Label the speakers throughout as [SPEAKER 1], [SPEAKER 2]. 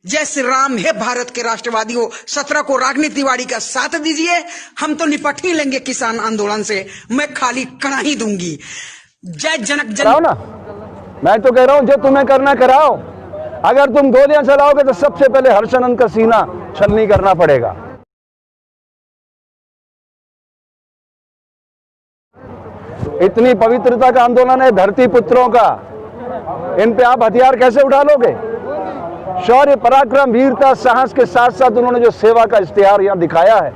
[SPEAKER 1] जय श्री राम। है भारत के राष्ट्रवादियों, 17 को रागिनी तिवारी का साथ दीजिए। हम तो निपट ही लेंगे किसान आंदोलन से, मैं खाली कड़ा ही दूंगी। जय जनक जन।
[SPEAKER 2] ना मैं तो कह रहा हूं जो तुम्हें करना कराओ। अगर तुम गोलियां चलाओगे तो सबसे पहले हर्षनंद का सीना छलनी करना पड़ेगा। इतनी पवित्रता का आंदोलन है धरती पुत्रों का, इन पे आप हथियार कैसे उठा लोगे? शौर्य, पराक्रम, वीरता, साहस के साथ साथ उन्होंने जो सेवा का इश्तिहार यहाँ दिखाया है,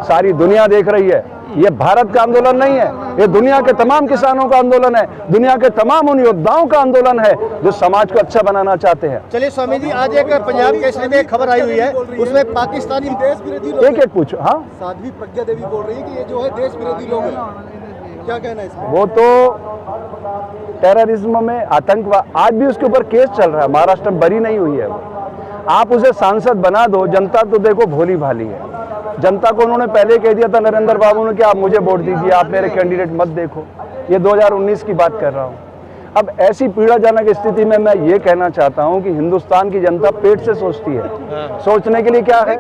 [SPEAKER 2] सारी दुनिया देख रही है। ये भारत का आंदोलन नहीं है, ये दुनिया के तमाम किसानों का आंदोलन है, दुनिया के तमाम उन योद्धाओं का आंदोलन है जो समाज को अच्छा बनाना चाहते हैं।
[SPEAKER 3] चलिए स्वामी जी, आज एक पंजाब केसरी में खबर आई हुई है, उसमें पाकिस्तानी देश विरोधी लोग
[SPEAKER 2] एक पूछो। हाँ,
[SPEAKER 3] साध्वी प्रज्ञा देवी बोल रही है कि ये जो है देश विरोधी लोग हैं, क्या कहना है इसमें?
[SPEAKER 2] वो तो टेररिज्म में, आतंकवाद, आज भी उसके ऊपर केस चल रहा है, महाराष्ट्र में बरी नहीं हुई है वो। आप उसे सांसद बना दो, जनता तो देखो भोली भाली है। जनता को उन्होंने पहले कह दिया था नरेंद्र बाबू ने कि आप मुझे वोट दीजिए, आप मेरे कैंडिडेट मत देखो। ये 2019 की बात कर रहा हूँ। अब ऐसी पीड़ाजनक स्थिति में मैं ये कहना चाहता हूँ कि हिंदुस्तान की जनता पेट से सोचती है, सोचने के लिए क्या है?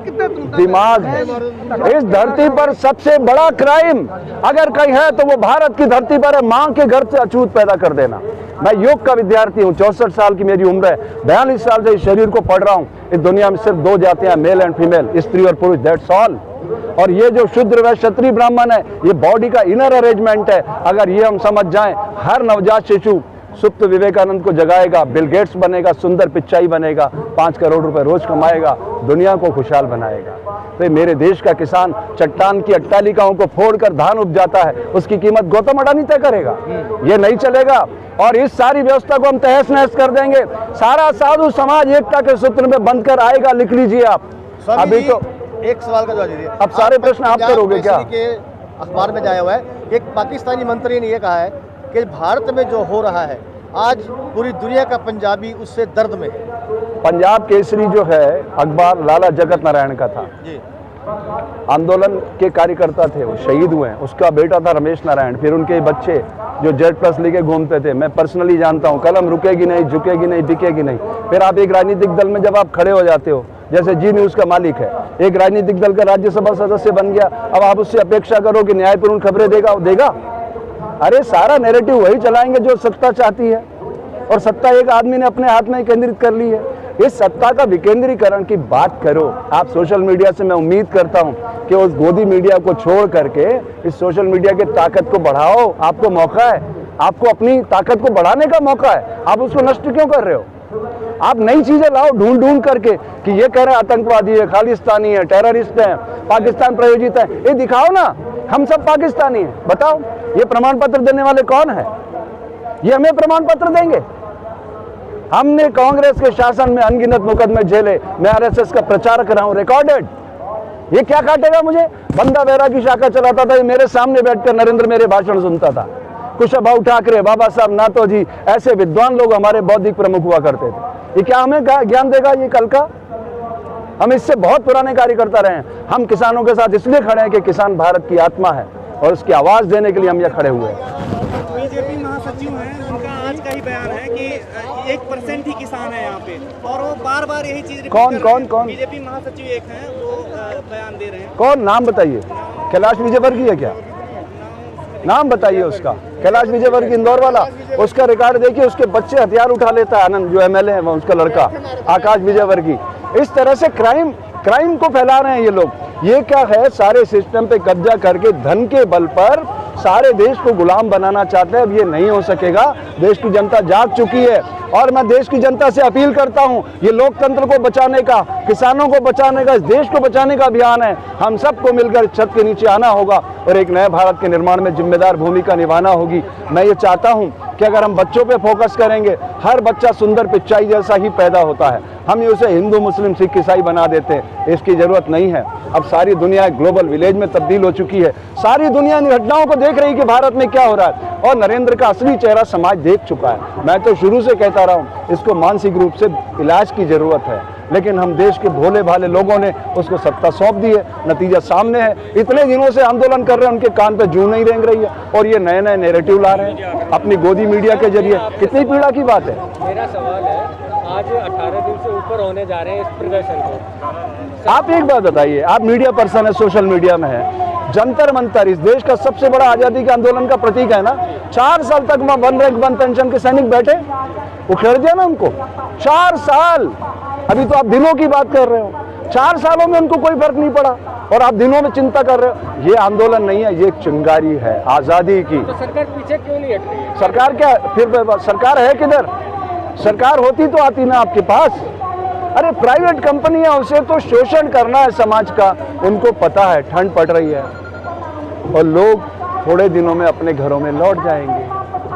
[SPEAKER 2] दिमाग है। इस धरती पर सबसे बड़ा क्राइम अगर कहीं है तो वो भारत की धरती पर है, मां के घर से अछूत पैदा कर देना। मैं योग का विद्यार्थी हूँ, 64 साल की मेरी उम्र है, 42 साल से इस शरीर को पढ़ रहा हूँ। इस दुनिया में सिर्फ 2 जातियां, मेल एंड फीमेल, स्त्री और पुरुष, दैट्स ऑल। और ये जो शूद्र व क्षत्रिय ब्राह्मण है, ये बॉडी का इनर अरेंजमेंट है। अगर ये हम समझ जाएं, हर नवजात शिशु सुप्त विवेकानंद को जगाएगा, बिल गेट्स बनेगा, सुंदर पिचाई बनेगा, 5 करोड़ रुपए रोज कमाएगा, दुनिया को खुशहाल बनाएगा। तो मेरे देश का किसान चट्टान की अट्टालिकाओं को फोड़कर धान उपजाता है, उसकी कीमत गौतम अडानी तय करेगा। ये नहीं चलेगा और इस सारी व्यवस्था को हम तहस नहस कर देंगे। सारा साधु समाज एकता के सूत्र में बंद कर आएगा, लिख लीजिए आप। अभी तो
[SPEAKER 3] एक सवाल का जवाब दीजिए।
[SPEAKER 2] अब सारे प्रश्न आप करोगे क्या?
[SPEAKER 3] के अखबार में जाया हुआ है, एक पाकिस्तानी मंत्री ने यह कहा है कि भारत में जो हो रहा है आज पूरी दुनिया का पंजाबी उससे दर्द में है।
[SPEAKER 2] पंजाब केसरी जो है अखबार लाला जगत नारायण का था जी। आंदोलन के कार्यकर्ता थे, वो शहीद हुए हैं। उसका बेटा था रमेश नारायण, फिर उनके बच्चे जो Z+ लेके घूमते थे। मैं पर्सनली जानता हूँ, कलम रुकेगी नहीं, झुकेगी नहीं, बिकेगी नहीं। फिर आप एक राजनीतिक दल में जब आप खड़े हो जाते हो, जैसे जी न्यूज का मालिक है, एक राजनीतिक दल का राज्यसभा सदस्य बन गया, अब आप उससे अपेक्षा करो कि न्यायपूर्ण खबरें देगा? अरे सारा नैरेटिव वही चलाएंगे जो सत्ता चाहती है, और सत्ता एक आदमी ने अपने हाथ में केंद्रित कर ली है। इस सत्ता का विकेंद्रीकरण की बात करो आप सोशल मीडिया से। मैं उम्मीद करता हूं कि उस गोदी मीडिया को छोड़ करके इस सोशल मीडिया की ताकत को बढ़ाओ। आपको मौका है, आपको अपनी ताकत को बढ़ाने का मौका है, आप उसको नष्ट क्यों कर रहे हो? आप नई चीजें लाओ ढूंढ करके कि ये कह रहे हैं आतंकवादी है, खालिस्तानी है, टेररिस्ट है, पाकिस्तान प्रायोजित है। ये दिखाओ ना, हम सब पाकिस्तानी हैं। बताओ ये प्रमाण पत्र देने वाले कौन है? ये हमें प्रमाण पत्र देंगे? हमने कांग्रेस के शासन में अनगिनत मुकदमे झेले, मैं RSS का प्रचारक रहा हूं, रिकॉर्डेड। ये क्या काटेगा मुझे? बंदा बेरा की शाखा चलाता था, ये मेरे सामने बैठकर नरेंद्र मेरे भाषण सुनता था। कुशाभाऊ ठाकरे, बाबा साहब नातोजी, ऐसे विद्वान लोग हमारे बौद्धिक प्रमुख हुआ करते थे। ये क्या हमें ज्ञान देगा ये कल का? हम इससे बहुत पुराने कार्यकर्ता रहे हैं। हम किसानों के साथ इसलिए खड़े हैं कि किसान भारत की आत्मा है और उसकी आवाज देने के लिए हम यहाँ खड़े हुए हैं।
[SPEAKER 4] बीजेपी महासचिव हैं, उनका आज का ही बयान है कि 1% ही किसान है यहाँ पे, और वो बार यही चीज
[SPEAKER 2] कौन
[SPEAKER 4] बीजेपी महासचिव एक हैं, वो बयान दे रहे हैं।
[SPEAKER 2] कौन? नाम बताइए। कैलाश विजयवर्गीय है क्या? नाम बताइए उसका। कैलाश विजयवर्गीय इंदौर वाला, उसका रिकॉर्ड देखिए, उसके बच्चे हथियार उठा लेता है। आनंद जो MLA है, उसका लड़का आकाश विजयवर्गीय। इस तरह से क्राइम को फैला रहे हैं ये लोग। ये क्या है? सारे सिस्टम पे कब्जा करके धन के बल पर सारे देश को गुलाम बनाना चाहते हैं। अब ये नहीं हो सकेगा। देश की जनता जाग चुकी है और मैं देश की जनता से अपील करता हूं, ये लोकतंत्र को बचाने का, किसानों को बचाने का, इस देश को बचाने का अभियान है। हम सबको मिलकर छत के नीचे आना होगा और एक नए भारत के निर्माण में जिम्मेदार भूमिका निभाना होगी। मैं ये चाहता हूं कि अगर हम बच्चों पे फोकस करेंगे, हर बच्चा सुंदर पिचाई जैसा ही पैदा होता है, हम ये उसे हिंदू, मुस्लिम, सिख, ईसाई बना देते हैं। इसकी जरूरत नहीं है। अब सारी दुनिया ग्लोबल विलेज में तब्दील हो चुकी है। सारी दुनिया इन घटनाओं को देख रही है कि भारत में क्या हो रहा है, और नरेंद्र का असली चेहरा समाज देख चुका है। मैं तो शुरू से कहता रहा हूँ, इसको मानसिक रूप से इलाज की जरूरत है, लेकिन हम देश के भोले भाले लोगों ने उसको सत्ता सौंप दी है। नतीजा सामने है। इतने दिनों से आंदोलन कर रहे हैं, उनके कान पे जूं नहीं रेंग रही है, और ये नए नए नैरेटिव ला रहे हैं अपनी गोदी मीडिया के जरिए। कितनी पीड़ा की बात है।
[SPEAKER 5] मेरा सवाल है, आज 18 दिन से ऊपर होने जा रहे हैं इस प्रदर्शन को।
[SPEAKER 2] आप एक बात बताइए, आप मीडिया पर्सन है, सोशल मीडिया में है, जंतर मंतर इस देश का सबसे बड़ा आजादी के आंदोलन का प्रतीक है ना। 4 साल तक वहां वन रैंक वन पेंशन के सैनिक बैठे, उखेड़ दिया ना उनको। 4 साल, अभी तो आप दिनों की बात कर रहे हो। 4 सालों में उनको कोई फर्क नहीं पड़ा और आप दिनों में चिंता कर रहे हो। ये आंदोलन नहीं है, ये एक चिंगारी है आजादी की।
[SPEAKER 5] तो सरकार पीछे क्यों नहीं हट रही है?
[SPEAKER 2] सरकार क्या, फिर सरकार है किधर? सरकार होती तो आती ना आपके पास। अरे प्राइवेट कंपनियां, उसे तो शोषण करना है समाज का, उनको पता है ठंड पड़ रही है और लोग थोड़े दिनों में अपने घरों में लौट जाएंगे।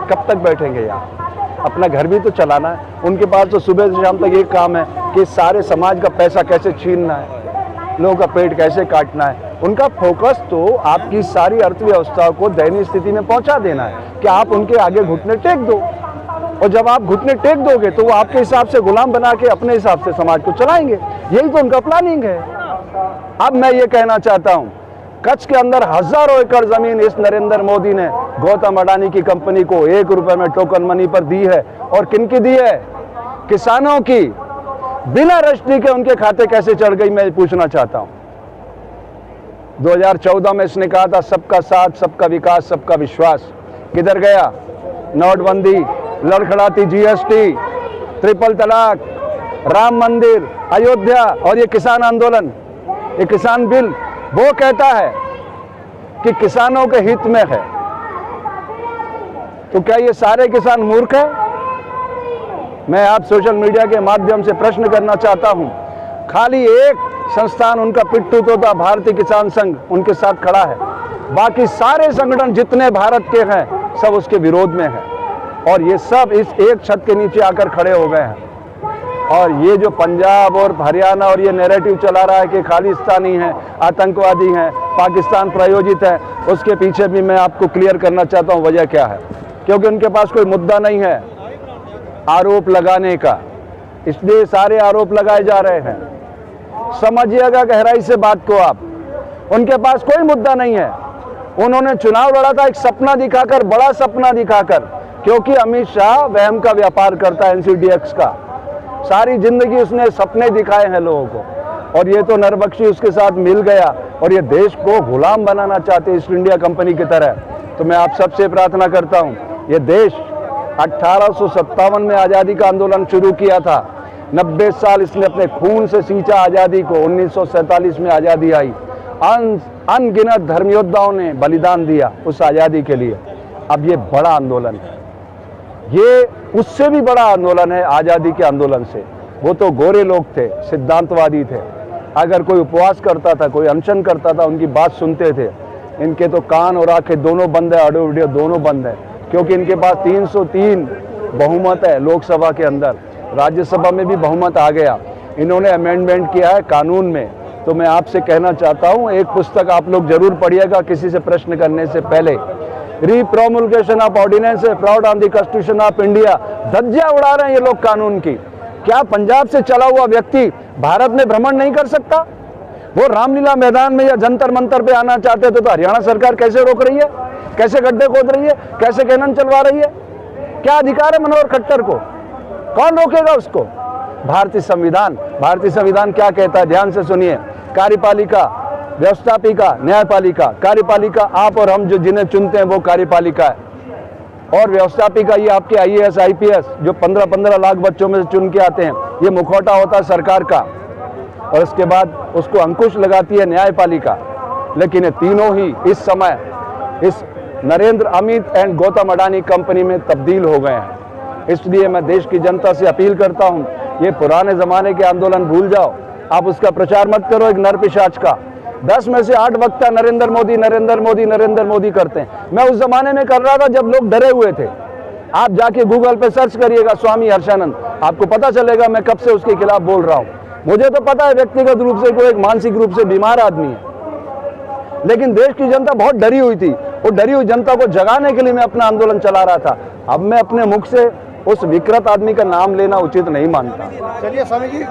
[SPEAKER 2] कब तक बैठेंगे यहाँ? अपना घर भी तो चलाना है। उनके पास तो सुबह से शाम तक एक काम है कि सारे समाज का पैसा कैसे छीनना है, लोगों का पेट कैसे काटना है। उनका फोकस तो आपकी सारी अर्थव्यवस्था को दयनीय स्थिति में पहुंचा देना है कि आप उनके आगे घुटने टेक दो, और जब आप घुटने टेक दोगे तो वो आपके हिसाब से गुलाम बना के अपने हिसाब से समाज को चलाएंगे। यही तो उनका प्लानिंग है। अब मैं ये कहना चाहता हूं, कच्छ के अंदर हजारों एकड़ जमीन इस नरेंद्र मोदी ने गौतम अडानी की कंपनी को 1 रुपए में टोकन मनी पर दी है। और किनकी दी है? किसानों की। बिना रजिस्ट्री के उनके खाते कैसे चढ़ गई, मैं पूछना चाहता हूं। 2014 में इसने कहा था सबका साथ, सबका विकास, सबका विश्वास। किधर गया? नोटबंदी, लड़खड़ाती जीएसटी, ट्रिपल तलाक, राम मंदिर, अयोध्या और ये किसान आंदोलन, ये किसान बिल। वो कहता है कि किसानों के हित में है, तो क्या ये सारे किसान मूर्ख हैं? मैं आप सोशल मीडिया के माध्यम से प्रश्न करना चाहता हूं। खाली एक संस्थान उनका पिट्ठू तोता भारतीय किसान संघ उनके साथ खड़ा है, बाकी सारे संगठन जितने भारत के हैं सब उसके विरोध में हैं। और ये सब इस एक छत के नीचे आकर खड़े हो गए हैं। और ये जो पंजाब और हरियाणा और ये नैरेटिव चला रहा है कि खालिस्तानी हैं, आतंकवादी हैं, पाकिस्तान प्रायोजित है, उसके पीछे भी मैं आपको क्लियर करना चाहता हूँ वजह क्या है। क्योंकि उनके पास कोई मुद्दा नहीं है आरोप लगाने का, इसलिए सारे आरोप लगाए जा रहे हैं। समझिएगा गहराई से बात को आप। उनके पास कोई मुद्दा नहीं है। उन्होंने चुनाव लड़ा था एक सपना दिखाकर, बड़ा सपना दिखाकर, क्योंकि अमित शाह वहम का व्यापार करता है, एनसीडीएक्स का। सारी जिंदगी उसने सपने दिखाए हैं लोगों को, और ये तो नरबख्शी उसके साथ मिल गया और ये देश को गुलाम बनाना चाहते ईस्ट इंडिया कंपनी की तरह। तो मैं आप सबसे प्रार्थना करता हूँ, ये देश 1857 में आज़ादी का आंदोलन शुरू किया था। 90 साल इसने अपने खून से सींचा आज़ादी को। 1947 में आज़ादी आई। अनगिनत धर्मयोद्धाओं ने बलिदान दिया उस आज़ादी के लिए। अब ये बड़ा आंदोलन है, ये उससे भी बड़ा आंदोलन है आज़ादी के आंदोलन से। वो तो गोरे लोग थे, सिद्धांतवादी थे। अगर कोई उपवास करता था, कोई अनशन करता था, उनकी बात सुनते थे। इनके तो कान और आंखें दोनों बंद है, ऑडियो वीडियो दोनों बंद है, क्योंकि इनके पास 303 बहुमत है लोकसभा के अंदर, राज्यसभा में भी बहुमत आ गया। इन्होंने अमेंडमेंट किया है कानून में। तो मैं आपसे कहना चाहता हूँ, एक पुस्तक आप लोग जरूर पढ़िएगा किसी से प्रश्न करने से पहले। Repromulgation of ordinance fraud on the constitution of India. धज्जियां उड़ा रहे हैं ये लोग कानून की। क्या पंजाब से चला हुआ व्यक्ति भारत में भ्रमण नहीं कर सकता? वो रामलीला मैदान में या जंतर मंतर पे आना चाहते थे, तो हरियाणा सरकार कैसे रोक रही है, कैसे गड्ढे खोद रही है, कैसे कैनन चलवा रही है? क्या अधिकार है मनोहर खट्टर को? कौन रोकेगा उसको? भारतीय संविधान क्या कहता है, ध्यान से सुनिए। कार्यपालिका, व्यवस्थापिका, न्यायपालिका। कार्यपालिका आप और हम जो जिन्हें चुनते हैं वो कार्यपालिका है, और व्यवस्थापिका ये आपके आईएएस आईपीएस जो 15-15 लाख बच्चों में से चुन के आते हैं, ये मुखौटा होता है सरकार का। और उसके बाद उसको अंकुश लगाती है न्यायपालिका। लेकिन ये तीनों ही इस समय इस नरेंद्र, अमित एंड गौतम अडानी कंपनी में तब्दील हो गए हैं। इसलिए मैं देश की जनता से अपील करता हूं, ये पुराने जमाने के आंदोलन भूल जाओ। आप उसका प्रचार मत करो एक नरपिशाच का। 10 में से 8 वक्ता नरेंद्र मोदी नरेंद्र मोदी नरेंद्र मोदी करते हैं। मैं उस जमाने में कर रहा था जब लोग डरे हुए थे। आप जाके गूगल पे सर्च करिएगा स्वामी हर्षानंद, आपको पता चलेगा मैं कब से उसके खिलाफ बोल रहा हूं। मुझे तो पता है व्यक्तिगत रूप से कोई एक मानसिक रूप से बीमार आदमी है, लेकिन देश की जनता बहुत डरी हुई थी। वो डरी हुई जनता को जगाने के लिए मैं अपना आंदोलन चला रहा था। अब मैं अपने मुख से उस विकृत आदमी का नाम लेना उचित नहीं मानता।
[SPEAKER 3] चलिए स्वामी जी,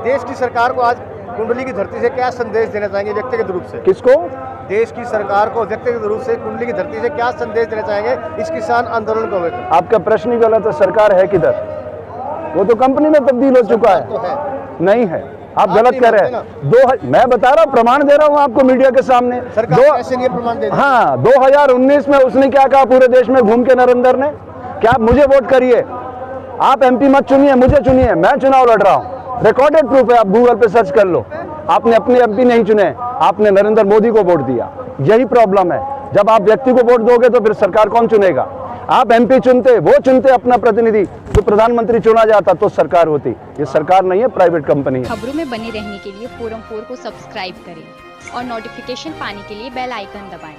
[SPEAKER 3] देश की सरकार को आज कुंडली की धरती से क्या संदेश देना चाहेंगे व्यक्तिगत रूप से?
[SPEAKER 2] किसको?
[SPEAKER 3] देश की सरकार को व्यक्तिगत रूप से कुंडली की धरती से क्या संदेश देना चाहेंगे इस किसान आंदोलन को लेकर?
[SPEAKER 2] आपका प्रश्न ही गलत है। सरकार है किधर? वो तो कंपनी में तब्दील हो चुका
[SPEAKER 3] तो
[SPEAKER 2] है।
[SPEAKER 3] है
[SPEAKER 2] नहीं है, आप गलत
[SPEAKER 3] नहीं
[SPEAKER 2] कह रहे
[SPEAKER 3] मानते
[SPEAKER 2] हैं। मैं बता रहा हूँ, प्रमाण दे रहा हूँ आपको मीडिया के सामने।
[SPEAKER 3] सरकार कैसे लिए प्रमाण दे दी?
[SPEAKER 2] हाँ, 2019 में उसने क्या कहा पूरे देश में घूम के नरेंद्र ने, क्या आप मुझे वोट करिए, आप एमपी मत चुनिए, मुझे चुनिए, मैं चुनाव लड़ रहा हूँ। रिकॉर्डेड प्रूफ है, आप गूगल पे सर्च कर लो। आपने अपने एमपी नहीं चुने, आपने नरेंद्र मोदी को वोट दिया। यही प्रॉब्लम है, जब आप व्यक्ति को वोट दोगे तो फिर सरकार कौन चुनेगा? आप एमपी चुनते, वो चुनते अपना प्रतिनिधि, तो प्रधानमंत्री चुना जाता तो सरकार होती। ये सरकार नहीं है, प्राइवेट कंपनी है।
[SPEAKER 6] खबरों में बने रहने के लिए फोरम 4 को सब्सक्राइब करें और नोटिफिकेशन पाने के लिए बेल आइकन दबाएं।